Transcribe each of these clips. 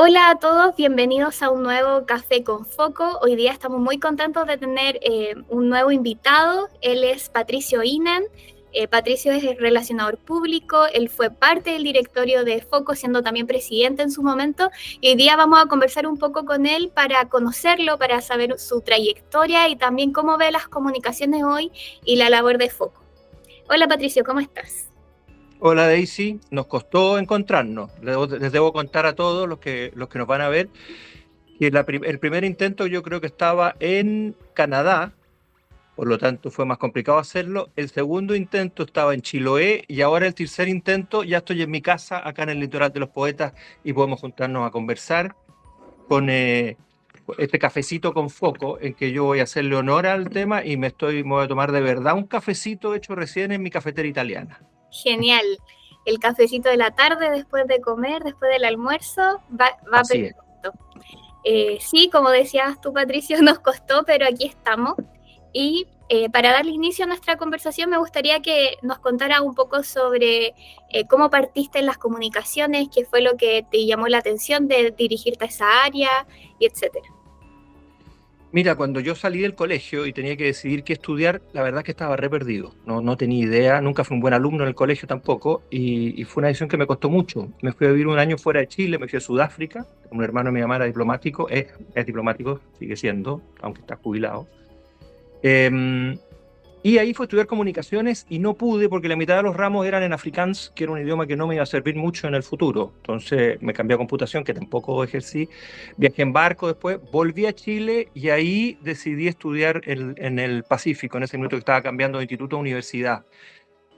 Hola a todos, bienvenidos a un nuevo Café con Foco. Hoy día estamos muy contentos de tener un nuevo invitado. Él es Patricio Inan. Patricio es el relacionador público, él fue parte del directorio de Foco, siendo también presidente en su momento. Y hoy día vamos a conversar un poco con él para conocerlo, para saber su trayectoria y también cómo ve las comunicaciones hoy y la labor de Foco. Hola Patricio, ¿cómo estás? Hola Daisy, nos costó encontrarnos. Les debo contar a todos los que nos van a ver que el primer intento yo creo que estaba en Canadá, por lo tanto fue más complicado hacerlo. El segundo intento estaba en Chiloé y ahora el tercer intento ya estoy en mi casa, acá en el Litoral de los Poetas, y podemos juntarnos a conversar con este cafecito con foco en que yo voy a hacerle honor al tema y me voy a tomar de verdad un cafecito hecho recién en mi cafetera italiana. Genial. El cafecito de la tarde después de comer, después del almuerzo, va Así es. perfecto. Sí, como decías tú, Patricio, nos costó, pero aquí estamos. Y para darle inicio a nuestra conversación, me gustaría que nos contara un poco sobre cómo partiste en las comunicaciones, qué fue lo que te llamó la atención de dirigirte a esa área, y etcétera. Mira, cuando yo salí del colegio y tenía que decidir qué estudiar, la verdad es que estaba re perdido. No tenía idea, nunca fui un buen alumno en el colegio tampoco, y fue una decisión que me costó mucho. Me fui a vivir un año fuera de Chile, me fui a Sudáfrica. Un hermano de mi mamá era diplomático, es diplomático, sigue siendo, aunque está jubilado. Em, y ahí fue a estudiar comunicaciones y no pude porque la mitad de los ramos eran en afrikáans, que era un idioma que no me iba a servir mucho en el futuro. Entonces me cambié a computación, que tampoco ejercí. Viajé en barco después, volví a Chile y ahí decidí estudiar en el Pacífico, en ese minuto que estaba cambiando de instituto a universidad.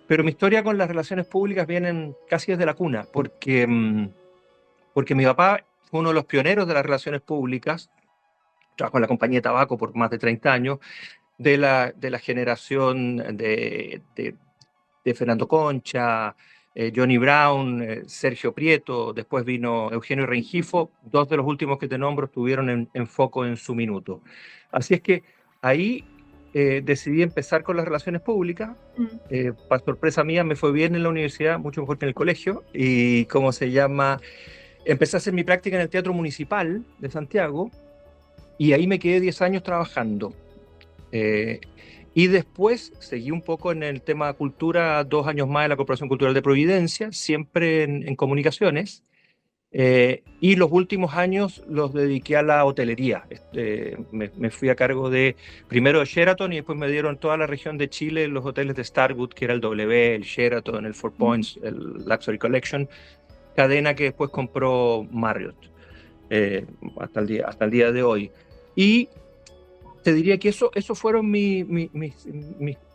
Pero mi historia con las relaciones públicas viene casi desde la cuna, porque mi papá fue uno de los pioneros de las relaciones públicas. Trabajó en la compañía de tabaco por más de 30 años, de la generación de Fernando Concha, Johnny Brown, Sergio Prieto, después vino Eugenio Rengifo. Dos de los últimos que te nombro estuvieron en foco en su minuto. Así es que ahí decidí empezar con las relaciones públicas. Mm. Para sorpresa mía me fue bien en la universidad, mucho mejor que en el colegio, y ¿cómo se llama? Empecé a hacer mi práctica en el Teatro Municipal de Santiago y ahí me quedé 10 años trabajando. Eh, y después seguí un poco en el tema cultura, 2 años más en la Corporación Cultural de Providencia, siempre en comunicaciones. Y los últimos años los dediqué a la hotelería. Me fui a cargo primero de Sheraton y después me dieron toda la región de Chile, los hoteles de Starwood, que era el W, el Sheraton, el Four Points, el Luxury Collection, cadena que después compró Marriott, hasta el día de hoy. Y te diría que esos fueron mis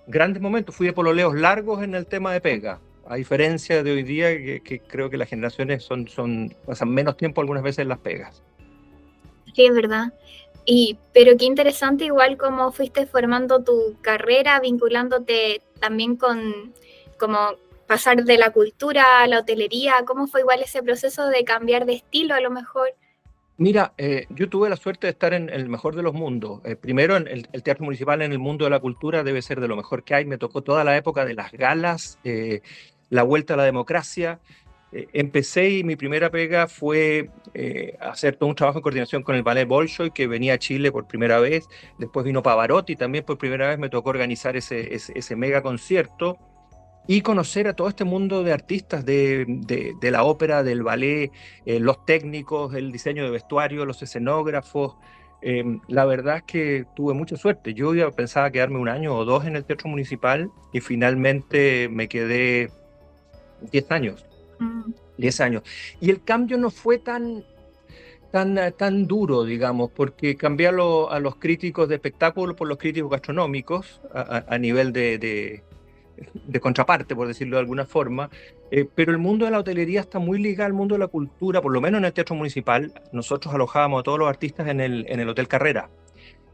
grandes momentos. Fui de pololeos largos en el tema de pega, a diferencia de hoy día, que creo que las generaciones pasan menos tiempo algunas veces en las pegas. Sí, es verdad. Pero qué interesante igual cómo fuiste formando tu carrera, vinculándote también con como pasar de la cultura a la hotelería, cómo fue igual ese proceso de cambiar de estilo a lo mejor. Mira, yo tuve la suerte de estar en el mejor de los mundos. Primero, en el Teatro Municipal, en el mundo de la cultura, debe ser de lo mejor que hay. Me tocó toda la época de las galas, la vuelta a la democracia. Empecé y mi primera pega fue hacer todo un trabajo en coordinación con el Ballet Bolshoi, que venía a Chile por primera vez. Después vino Pavarotti, también por primera vez me tocó organizar ese mega concierto y conocer a todo este mundo de artistas de la ópera, del ballet, los técnicos, el diseño de vestuario, los escenógrafos. La verdad es que tuve mucha suerte. Yo ya pensaba quedarme un año o dos en el Teatro Municipal y finalmente me quedé 10 años. Mm. 10 años. Y el cambio no fue tan duro, digamos, porque cambié a los críticos de espectáculo por los críticos gastronómicos a nivel de contraparte, por decirlo de alguna forma, pero el mundo de la hotelería está muy ligado al mundo de la cultura, por lo menos en el Teatro Municipal. Nosotros alojábamos a todos los artistas en el Hotel Carrera,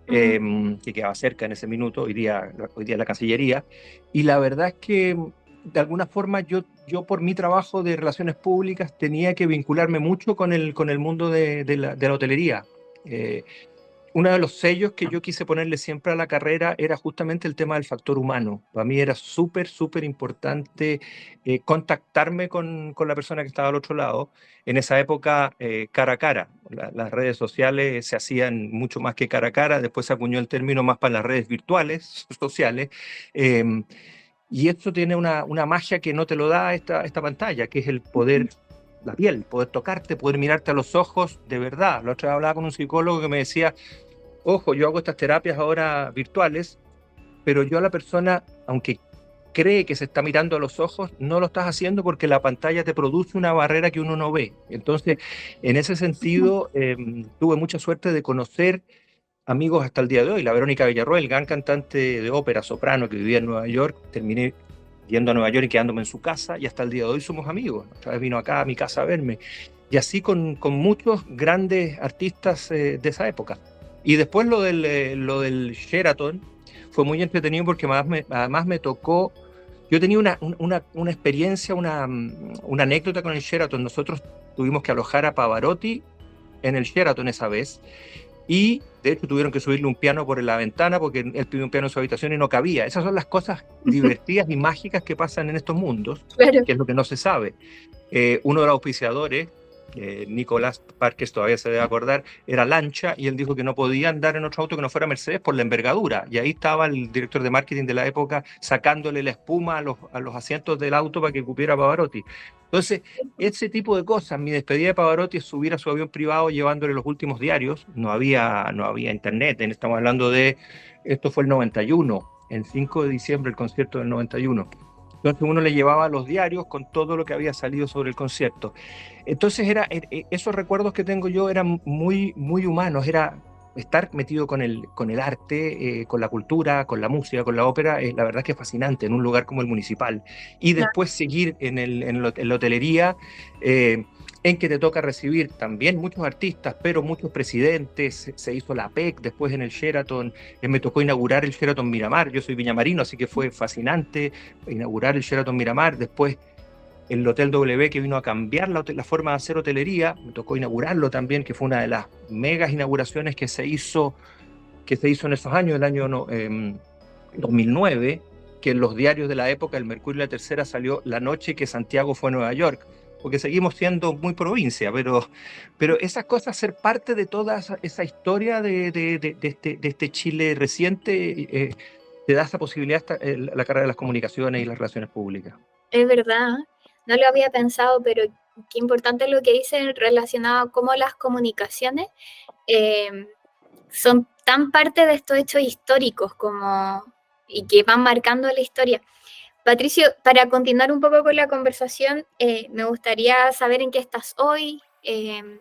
Mm. que quedaba cerca en ese minuto, hoy día la Cancillería, y la verdad es que de alguna forma yo por mi trabajo de relaciones públicas tenía que vincularme mucho con el mundo de la hotelería. Eh, uno de los sellos que yo quise ponerle siempre a la carrera era justamente el tema del factor humano. Para mí era súper, súper importante contactarme con la persona que estaba al otro lado. En esa época, cara a cara. Las redes sociales se hacían mucho más que cara a cara. Después se acuñó el término más para las redes virtuales, sociales. Eh, y esto tiene una magia que no te lo da esta pantalla, que es el poder, la piel, poder tocarte, poder mirarte a los ojos de verdad. La otra vez hablaba con un psicólogo que me decía, ojo, yo hago estas terapias ahora virtuales, pero yo a la persona, aunque cree que se está mirando a los ojos, no lo estás haciendo porque la pantalla te produce una barrera que uno no ve. Entonces, en ese sentido, tuve mucha suerte de conocer amigos hasta el día de hoy. La Verónica Villarroel, gran cantante de ópera, soprano, que vivía en Nueva York, terminé yendo a Nueva York y quedándome en su casa, y hasta el día de hoy somos amigos. Otra vez vino acá a mi casa a verme. Y así con muchos grandes artistas de esa época. Y después lo del Sheraton fue muy entretenido porque además me tocó, yo tenía una experiencia, una anécdota con el Sheraton. Nosotros tuvimos que alojar a Pavarotti en el Sheraton esa vez, y de hecho tuvieron que subirle un piano por la ventana porque él pidió un piano en su habitación y no cabía. Esas son las cosas divertidas y mágicas que pasan en estos mundos, Claro. que es lo que no se sabe. Uno de los auspiciadores, Nicolás Parques, todavía se debe acordar, era Lancha, y él dijo que no podía andar en otro auto que no fuera Mercedes por la envergadura, y ahí estaba el director de marketing de la época sacándole la espuma a los asientos del auto para que cupiera Pavarotti. Entonces, ese tipo de cosas. Mi despedida de Pavarotti es subir a su avión privado llevándole los últimos diarios. No había internet, estamos hablando de, esto fue el 91, el 5 de diciembre, el concierto del 91. Entonces uno le llevaba los diarios con todo lo que había salido sobre el concierto. Entonces esos recuerdos que tengo yo eran muy, muy humanos, era estar metido con el arte, con la cultura, con la música, con la ópera, la verdad que es fascinante en un lugar como el Municipal. Y después seguir en la hotelería, en que te toca recibir también muchos artistas, pero muchos presidentes. Se hizo la PEC después en el Sheraton, me tocó inaugurar el Sheraton Miramar. Yo soy viñamarino, así que fue fascinante inaugurar el Sheraton Miramar. Después el Hotel W, que vino a cambiar la forma de hacer hotelería, me tocó inaugurarlo también, que fue una de las megas inauguraciones que se hizo en esos años, el año 2009, que en los diarios de la época, el Mercurio y la Tercera, salió la noche que Santiago fue a Nueva York, porque seguimos siendo muy provincia, pero esas cosas, ser parte de toda esa historia de este Chile reciente, te da esa posibilidad la carrera de las comunicaciones y las relaciones públicas. Es verdad, no lo había pensado, pero qué importante lo que dice relacionado a cómo las comunicaciones son tan parte de estos hechos históricos y que van marcando la historia. Patricio, para continuar un poco con la conversación, me gustaría saber en qué estás hoy, en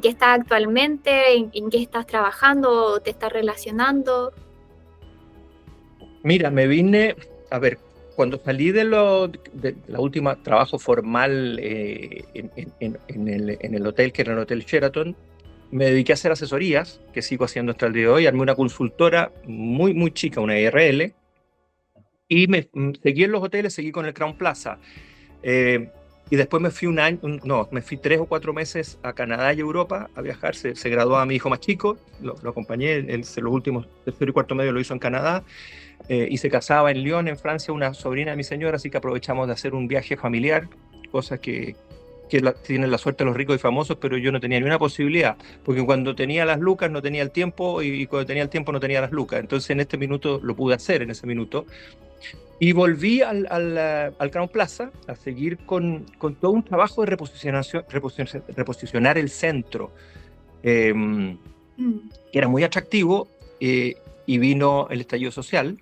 qué estás actualmente, en qué estás trabajando o te estás relacionando. Mira, me vine, a ver, cuando salí de la última trabajo formal en el hotel, que era el Hotel Sheraton, me dediqué a hacer asesorías, que sigo haciendo hasta el día de hoy. Armé una consultora muy, muy chica, una IRL, y seguí en los hoteles, seguí con el Crown Plaza. Y después me fui me fui 3 o 4 meses a Canadá y Europa a viajar. Se graduaba mi hijo más chico, lo acompañé, los últimos tercero y cuarto medio lo hizo en Canadá. Y se casaba en Lyon, en Francia, una sobrina de mi señora, así que aprovechamos de hacer un viaje familiar, cosas que tienen la suerte los ricos y famosos, pero yo no tenía ni una posibilidad, porque cuando tenía las lucas no tenía el tiempo, y cuando tenía el tiempo no tenía las lucas. Entonces en este minuto lo pude hacer, en ese minuto. Y volví al Crown Plaza a seguir con todo un trabajo de reposicionar el centro, que era muy atractivo, y vino el estallido social,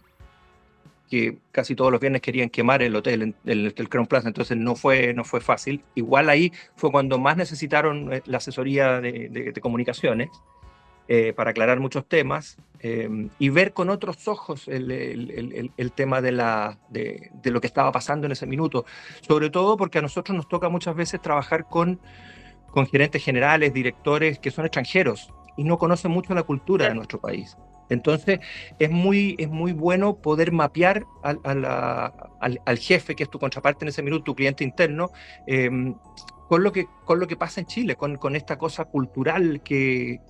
que casi todos los viernes querían quemar el hotel, el Crown Plaza, entonces no fue fácil. Igual ahí fue cuando más necesitaron la asesoría de comunicaciones, para aclarar muchos temas, y ver con otros ojos el tema de lo que estaba pasando en ese minuto, sobre todo porque a nosotros nos toca muchas veces trabajar con gerentes generales, directores que son extranjeros y no conocen mucho la cultura de nuestro país. Entonces es muy bueno poder mapear al jefe, que es tu contraparte en ese minuto, tu cliente interno, con lo que pasa en Chile, con esta cosa cultural que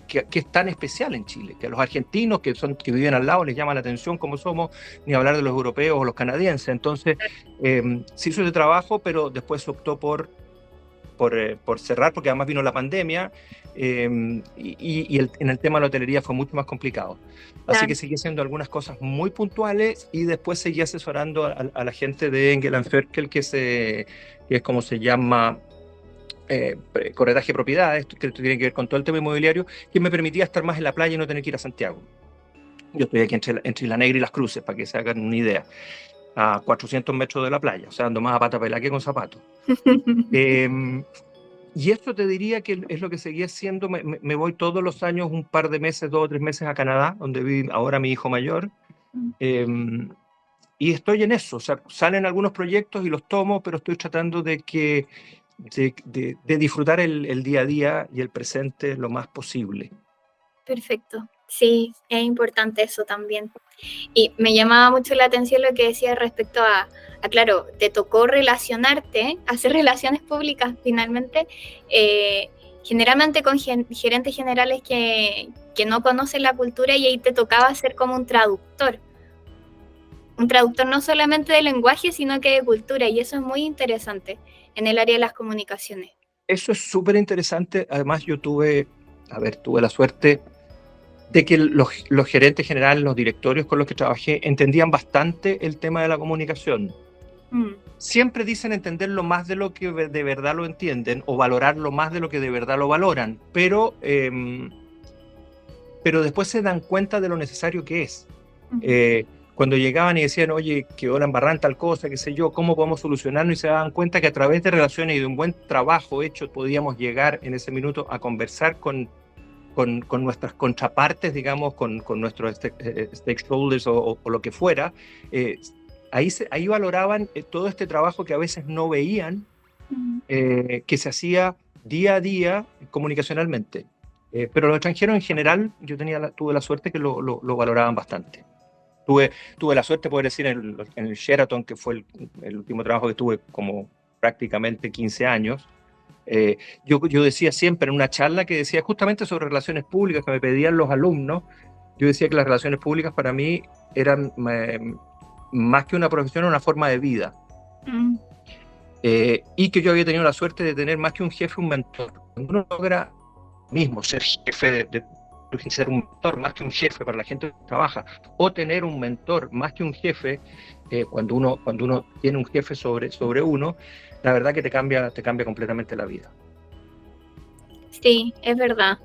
que es tan especial en Chile, que a los argentinos que viven al lado les llama la atención cómo somos, ni hablar de los europeos o los canadienses. Entonces, se hizo ese trabajo, pero después se optó por cerrar, porque además vino la pandemia, en el tema de la hotelería fue mucho más complicado. Así Claro. que seguí haciendo algunas cosas muy puntuales y después seguí asesorando a la gente de Engel & Ferkel, que es como se llama, corretaje de propiedades, que tiene que ver con todo el tema inmobiliario, que me permitía estar más en la playa y no tener que ir a Santiago. Yo estoy aquí entre La Negra y Las Cruces, para que se hagan una idea, a 400 metros de la playa, o sea, ando más a pata pelada que con zapatos. Y esto te diría que es lo que seguí haciendo. Me voy todos los años un par de meses, 2 o 3 meses a Canadá, donde vive ahora mi hijo mayor. Y estoy en eso. O sea, salen algunos proyectos y los tomo, pero estoy tratando de disfrutar el día a día y el presente lo más posible. Perfecto. Sí, es importante eso también. Y me llamaba mucho la atención lo que decías respecto a claro, te tocó relacionarte, hacer relaciones públicas finalmente, generalmente con gerentes generales que no conocen la cultura, y ahí te tocaba ser como un traductor no solamente de lenguaje, sino que de cultura, y eso es muy interesante en el área de las comunicaciones. Eso es súper interesante. Además, yo tuve la suerte de que los gerentes generales, los directorios con los que trabajé, entendían bastante el tema de la comunicación. Siempre dicen entenderlo más de lo que de verdad lo entienden, o valorarlo más de lo que de verdad lo valoran, pero después se dan cuenta de lo necesario que es. Cuando llegaban y decían, oye, quedó la embarrada en tal cosa, qué sé yo, ¿cómo podemos solucionarlo? Y se daban cuenta que a través de relaciones y de un buen trabajo hecho podíamos llegar en ese minuto a conversar con nuestras contrapartes, digamos, con nuestros stakeholders o lo que fuera. Ahí valoraban todo este trabajo que a veces no veían, que se hacía día a día comunicacionalmente. Pero los extranjeros en general, yo tuve la suerte que lo valoraban bastante. Tuve la suerte de poder decir en el Sheraton, que fue el último trabajo que tuve como prácticamente 15 años, yo decía siempre en una charla que decía justamente sobre relaciones públicas, que me pedían los alumnos, yo decía que las relaciones públicas para mí eran más que una profesión, una forma de vida. Y que yo había tenido la suerte de tener más que un jefe, un mentor. Cuando uno logra mismo ser jefe ser un mentor más que un jefe para la gente que trabaja, o tener un mentor más que un jefe, cuando uno tiene un jefe sobre uno, la verdad que te cambia completamente la vida. Sí, es verdad.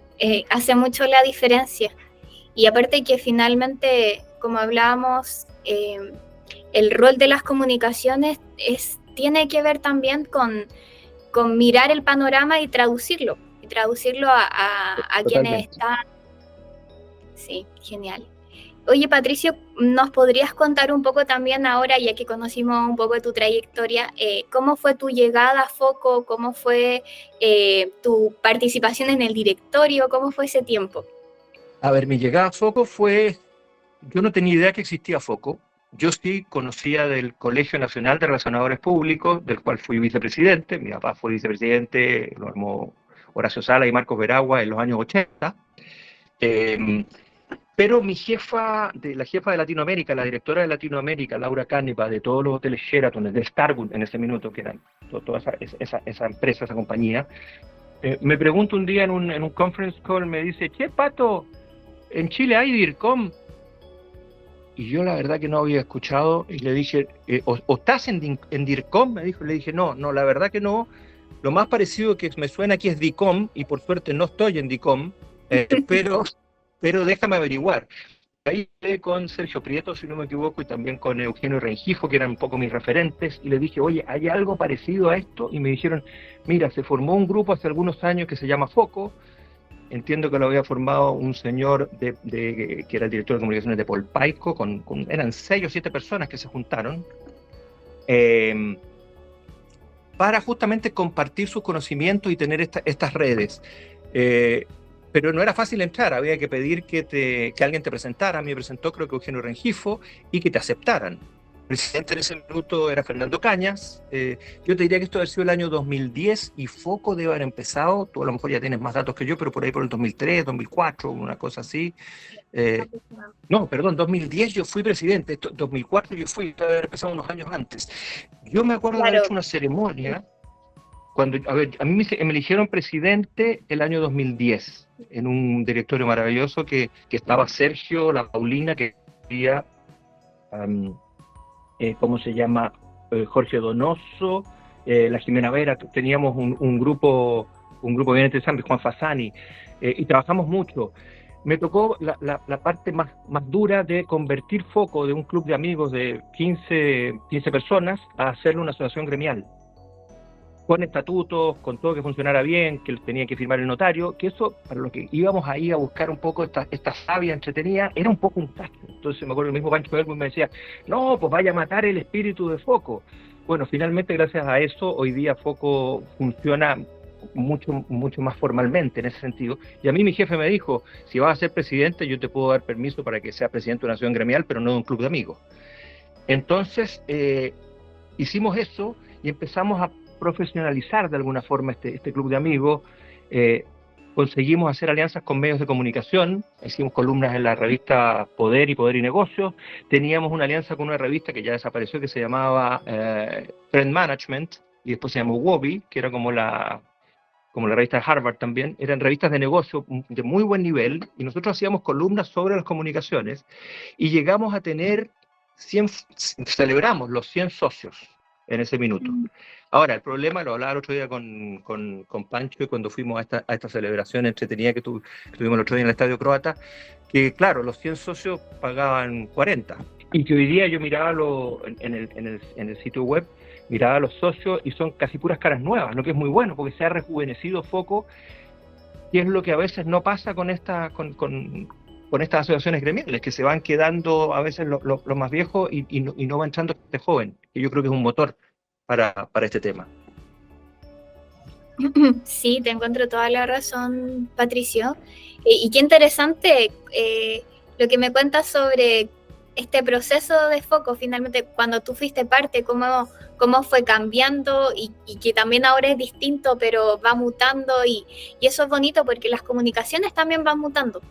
Hace mucho la diferencia. Y aparte que finalmente, como hablábamos, el rol de las comunicaciones tiene que ver también con mirar el panorama y traducirlo a quienes están. Sí, genial. Oye, Patricio, ¿nos podrías contar un poco también ahora, ya que conocimos un poco de tu trayectoria, cómo fue tu llegada a Foco, cómo fue tu participación en el directorio, cómo fue ese tiempo? A ver, mi llegada a Foco yo no tenía idea que existía Foco. Yo sí conocía del Colegio Nacional de Relacionadores Públicos, del cual fui vicepresidente. Mi papá fue vicepresidente, lo armó Horacio Sala y Marcos Veragua en los años 80. Pero la jefa de Latinoamérica, la directora de Latinoamérica, Laura Canepa, de todos los hoteles Sheraton, de Starwood en ese minuto, que eran toda esa empresa, esa compañía, me pregunta un día en un conference call, me dice, che, Pato, ¿en Chile hay DIRCOM? Y yo la verdad que no había escuchado, y le dije, ¿o estás en DIRCOM? Me dijo, le dije, no, la verdad que no. Lo más parecido que me suena aquí es DICOM, y por suerte no estoy en DICOM, pero déjame averiguar. Ahí hablé con Sergio Prieto, si no me equivoco, y también con Eugenio Rengifo, que eran un poco mis referentes, y le dije, oye, ¿hay algo parecido a esto? Y me dijeron, mira, se formó un grupo hace algunos años que se llama Foco. Entiendo que lo había formado un señor que era el director de comunicaciones de Polpaico, eran 6 o 7 personas que se juntaron para justamente compartir sus conocimientos y tener estas redes. Pero no era fácil entrar, había que pedir que alguien te presentara. A mí me presentó, creo que Eugenio Rengifo, y que te aceptaran. presidente en ese minuto era Fernando Cañas. Yo te diría que esto debe haber sido el año 2010 y Foco debe haber empezado, tú a lo mejor ya tienes más datos que yo, pero por ahí por el 2003, 2004, una cosa así. No, perdón, 2010 yo fui presidente, 2004 yo fui, debe haber empezado unos años antes. Yo me acuerdo de haber hecho una ceremonia, cuando, a mí me eligieron presidente el año 2010, en un directorio maravilloso que estaba Sergio, la Paulina, que había... ¿cómo se llama? Jorge Donoso, la Jimena Vera, teníamos un grupo bien interesante, Juan Fasani, y trabajamos mucho. Me tocó la parte más dura de convertir Foco de un club de amigos de 15 personas a hacerle una asociación gremial, con estatutos, con todo que funcionara bien, que tenía que firmar el notario, que eso, para lo que íbamos ahí a buscar un poco esta savia entretenida, era un poco un tacho. Entonces me acuerdo el mismo Pancho Elmo me decía, no, pues vaya a matar el espíritu de Foco. Bueno, finalmente gracias a eso, hoy día Foco funciona mucho más formalmente en ese sentido. Y a mí mi jefe me dijo, si vas a ser presidente, yo te puedo dar permiso para que seas presidente de una asociación gremial, pero no de un club de amigos. Entonces, hicimos eso y empezamos a profesionalizar de alguna forma este club de amigos. Conseguimos hacer alianzas con medios de comunicación, hicimos columnas en la revista Poder y Negocios, teníamos una alianza con una revista que ya desapareció que se llamaba Trend Management, y después se llamó Wobby, que era como la revista de Harvard también. Eran revistas de negocio de muy buen nivel, y nosotros hacíamos columnas sobre las comunicaciones, y llegamos a tener celebramos los 100 socios en ese minuto. Ahora, el problema, lo hablaba el otro día con Pancho, y cuando fuimos a esta celebración entretenida que tuvimos el otro día en el Estadio Croata, que claro, los 100 socios pagaban 40, y que hoy día yo miraba en el sitio web, miraba a los socios y son casi puras caras nuevas, lo que es muy bueno, porque se ha rejuvenecido Foco, y es lo que a veces no pasa con estas asociaciones gremiales, que se van quedando a veces los más viejos y no va entrando este joven, que yo creo que es un motor para este tema. Sí, te encuentro toda la razón, Patricio. Y qué interesante lo que me cuentas sobre este proceso de Foco, finalmente, cuando tú fuiste parte, cómo fue cambiando y que también ahora es distinto, pero va mutando, y eso es bonito porque las comunicaciones también van mutando,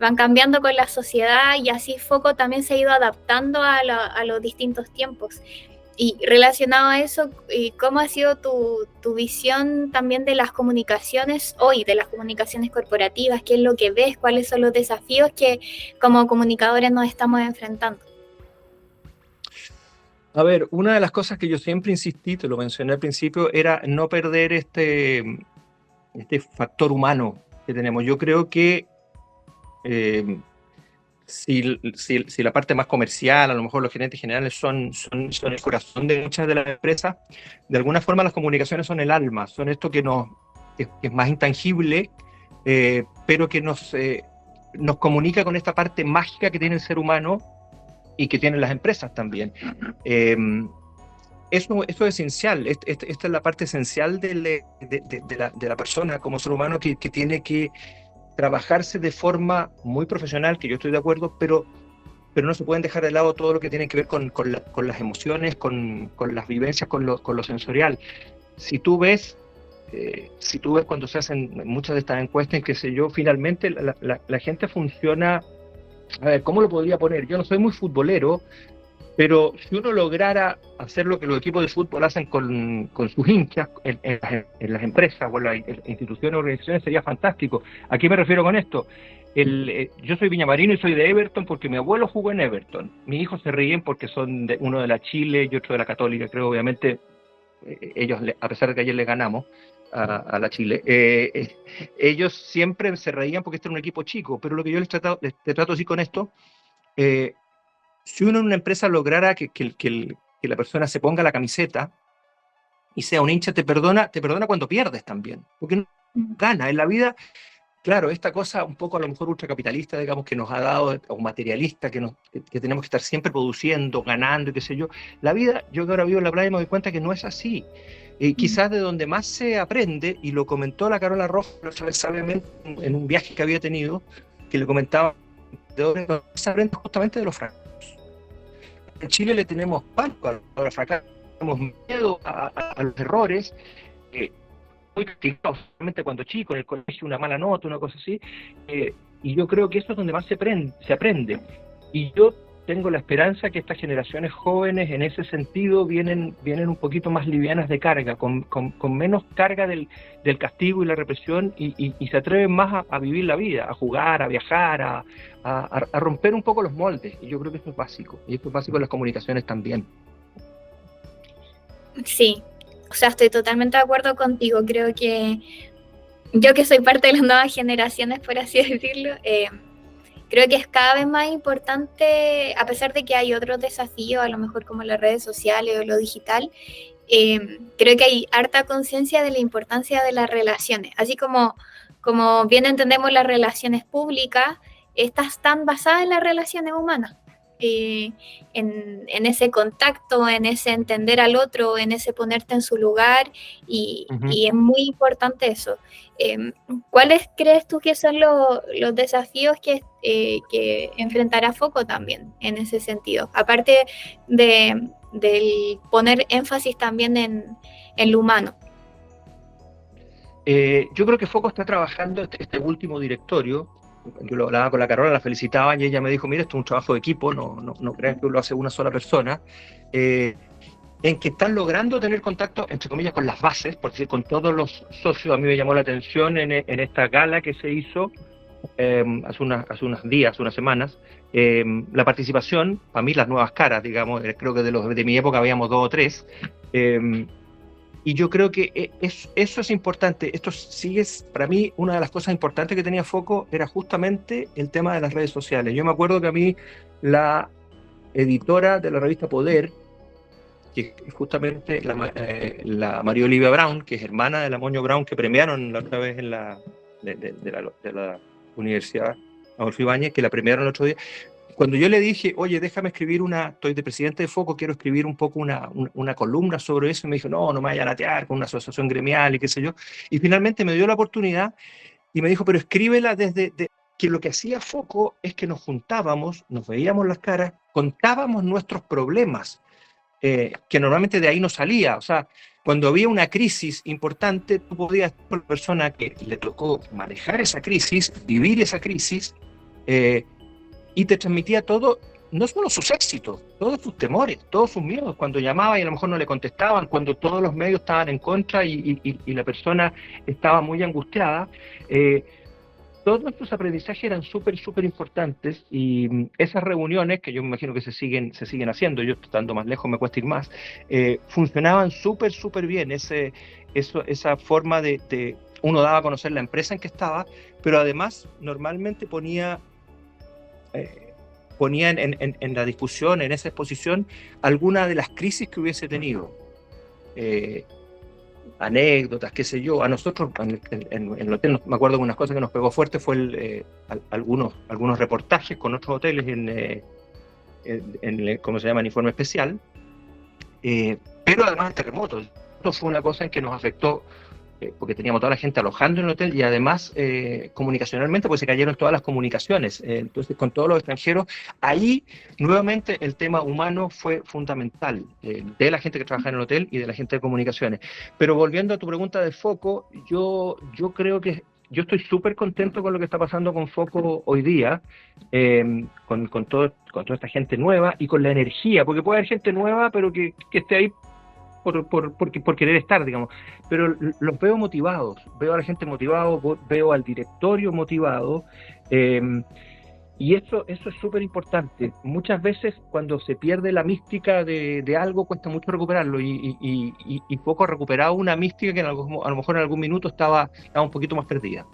van cambiando con la sociedad, y así Foco también se ha ido adaptando a los distintos tiempos. Y relacionado a eso, ¿cómo ha sido tu visión también de las comunicaciones hoy, de las comunicaciones corporativas? ¿Qué es lo que ves? ¿Cuáles son los desafíos que como comunicadores nos estamos enfrentando? A ver, una de las cosas que yo siempre insistí, te lo mencioné al principio, era no perder este factor humano que tenemos. Yo creo que si la parte más comercial, a lo mejor los gerentes generales son el corazón de muchas de las empresas, de alguna forma las comunicaciones son el alma, son esto que es más intangible, pero que nos comunica con esta parte mágica que tiene el ser humano y que tienen las empresas también. Eso es esencial, esta es la parte esencial de la persona como ser humano, que tiene que trabajarse de forma muy profesional, que yo estoy de acuerdo, pero no se pueden dejar de lado todo lo que tiene que ver con las emociones, con las vivencias, con lo sensorial. Si tú ves cuando se hacen muchas de estas encuestas, qué sé yo, finalmente la gente funciona. A ver, ¿cómo lo podría poner? Yo no soy muy futbolero, pero si uno lograra hacer lo que los equipos de fútbol hacen con sus hinchas en las empresas o en las instituciones o organizaciones, sería fantástico. ¿A qué me refiero con esto? Yo soy viñamarino y soy de Everton porque mi abuelo jugó en Everton. Mis hijos se ríen porque son uno de la Chile y otro de la Católica, creo. Obviamente ellos, a pesar de que ayer les ganamos a la Chile, ellos siempre se reían porque este era un equipo chico, pero lo que yo les trato así con esto, si uno en una empresa lograra que la persona se ponga la camiseta y sea un hincha, te perdona cuando pierdes también, porque no gana en la vida. Claro, esta cosa un poco a lo mejor ultracapitalista, digamos, que nos ha dado, o materialista, que tenemos que estar siempre produciendo, ganando y qué sé yo. La vida, yo que ahora vivo en la playa me doy cuenta que no es así. Quizás de donde más se aprende, y lo comentó la Carola Rojas sabiamente en un viaje que había tenido, que le comentaba, de donde se aprende justamente de los fracasos. en Chile le tenemos pánico a los fracasos, tenemos miedo a los errores, muy castigados, solamente cuando chico, en el colegio una mala nota, una cosa así, y yo creo que eso es donde más se aprende. Y yo tengo la esperanza que estas generaciones jóvenes en ese sentido vienen un poquito más livianas de carga, con menos carga del castigo y la represión, y se atreven más a vivir la vida, a jugar, a viajar, a romper un poco los moldes. Y yo creo que esto es básico, y esto es básico en las comunicaciones también. Sí, o sea, estoy totalmente de acuerdo contigo. Creo que yo, que soy parte de las nuevas generaciones, por así decirlo, creo que es cada vez más importante, a pesar de que hay otros desafíos, a lo mejor como las redes sociales o lo digital, creo que hay harta conciencia de la importancia de las relaciones. Así como bien entendemos las relaciones públicas, estas están basadas en las relaciones humanas. En ese contacto, en ese entender al otro, en ese ponerte en su lugar, y es muy importante eso. ¿Cuáles crees tú que son los desafíos que enfrentará Foco también en ese sentido? Aparte del poner énfasis también en lo humano. Yo creo que Foco está trabajando este último directorio. Yo lo hablaba con la Carola, la felicitaba, y ella me dijo, mira, esto es un trabajo de equipo, no crean que lo hace una sola persona, en que están logrando tener contacto, entre comillas, con las bases, por decir, con todos los socios. A mí me llamó la atención en esta gala que se hizo hace unas semanas, la participación, para mí las nuevas caras, digamos, creo que de mi época habíamos 2 o 3, y yo creo que eso es importante. Esto sigue, para mí, una de las cosas importantes que tenía Foco era justamente el tema de las redes sociales. Yo me acuerdo que a mí la editora de la revista Poder, que es justamente la María Olivia Brown, que es hermana de la Moño Brown, que premiaron la otra vez en de la Universidad Adolfo Ibáñez, que la premiaron el otro día. Cuando yo le dije, oye, déjame escribir estoy de presidente de Foco, quiero escribir un poco una columna sobre eso, y me dijo, no me vaya a latear con una asociación gremial y qué sé yo. Y finalmente me dio la oportunidad y me dijo, pero escríbela que lo que hacía Foco es que nos juntábamos, nos veíamos las caras, contábamos nuestros problemas, que normalmente de ahí no salía. O sea, cuando había una crisis importante, tú podías ser una persona que le tocó manejar esa crisis, vivir esa crisis, y te transmitía todo, no solo sus éxitos, todos sus temores, todos sus miedos, cuando llamaba y a lo mejor no le contestaban, cuando todos los medios estaban en contra y la persona estaba muy angustiada. Todos nuestros aprendizajes eran súper importantes, y esas reuniones, que yo me imagino que se siguen haciendo, yo estando más lejos me cuesta ir más, funcionaban súper bien. Esa forma de uno daba a conocer la empresa en que estaba, pero además normalmente ponía en la discusión, en esa exposición, alguna de las crisis que hubiese tenido, anécdotas, qué sé yo. A nosotros en el hotel, me acuerdo que unas cosas que nos pegó fuerte fue algunos reportajes con otros hoteles en ¿cómo se llama?, en informe especial, pero además el terremoto. Esto fue una cosa en que nos afectó, porque teníamos toda la gente alojando en el hotel, y además comunicacionalmente, pues se cayeron todas las comunicaciones. Entonces, con todos los extranjeros, ahí nuevamente el tema humano fue fundamental, de la gente que trabaja en el hotel y de la gente de comunicaciones. Pero volviendo a tu pregunta de Foco, yo creo que yo estoy súper contento con lo que está pasando con Foco hoy día, con toda esta gente nueva y con la energía, porque puede haber gente nueva, pero que esté ahí por querer estar, digamos, pero los veo motivados, veo a la gente motivada, veo al directorio motivado, y eso es súper importante. Muchas veces cuando se pierde la mística de algo, cuesta mucho recuperarlo, y Foco ha recuperado una mística que a lo mejor en algún minuto estaba un poquito más perdida.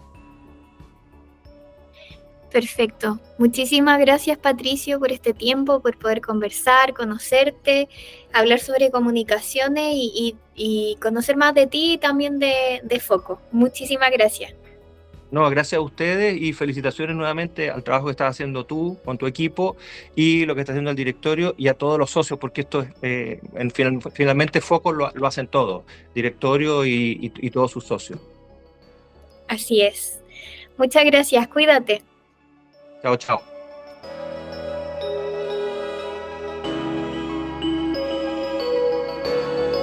Perfecto. Muchísimas gracias, Patricio, por este tiempo, por poder conversar, conocerte, hablar sobre comunicaciones y conocer más de ti y también de Foco. Muchísimas gracias. No, gracias a ustedes, y felicitaciones nuevamente al trabajo que estás haciendo tú con tu equipo y lo que está haciendo el directorio, y a todos los socios, porque esto es, finalmente Foco lo hacen todos, directorio y todos sus socios. Así es. Muchas gracias, cuídate. Chao, chao.